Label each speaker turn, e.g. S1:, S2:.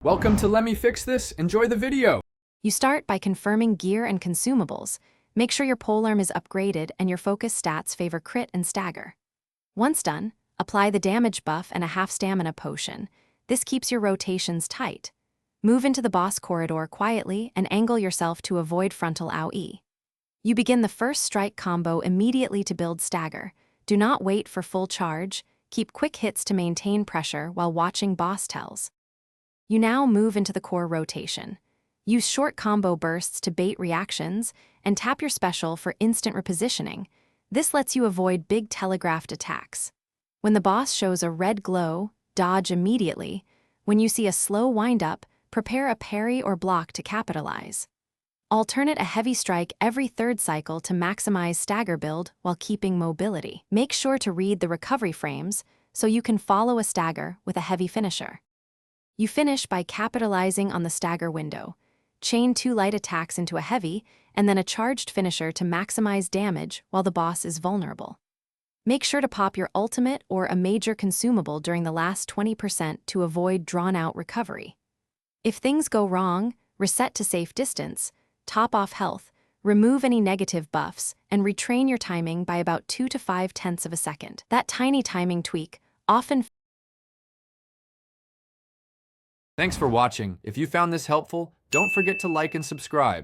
S1: Welcome to Let Me Fix This. Enjoy the video.
S2: You start by confirming gear and consumables. Make sure your polearm is upgraded and your focus stats favor crit and stagger. Once done, apply the damage buff and a half stamina potion. This keeps your rotations tight. Move into the boss corridor quietly and angle yourself to avoid frontal AoE. You begin the first strike combo immediately to build stagger. Do not wait for full charge. Keep quick hits to maintain pressure while watching boss tells. You now move into the core rotation. Use short combo bursts to bait reactions, and tap your special for instant repositioning. This lets you avoid big telegraphed attacks. When the boss shows a red glow, dodge immediately. When you see a slow wind-up, prepare a parry or block to capitalize. Alternate a heavy strike every third cycle to maximize stagger build while keeping mobility. Make sure to read the recovery frames so you can follow a stagger with a heavy finisher. You finish by capitalizing on the stagger window. Chain 2 light attacks into a heavy, and then a charged finisher to maximize damage while the boss is vulnerable. Make sure to pop your ultimate or a major consumable during the last 20% to avoid drawn-out recovery. If things go wrong, reset to safe distance, top off health, remove any negative buffs, and retrain your timing by about 2 to 5 tenths of a second. That tiny timing tweak often.
S1: Thanks for watching. If you found this helpful, don't forget to like and subscribe.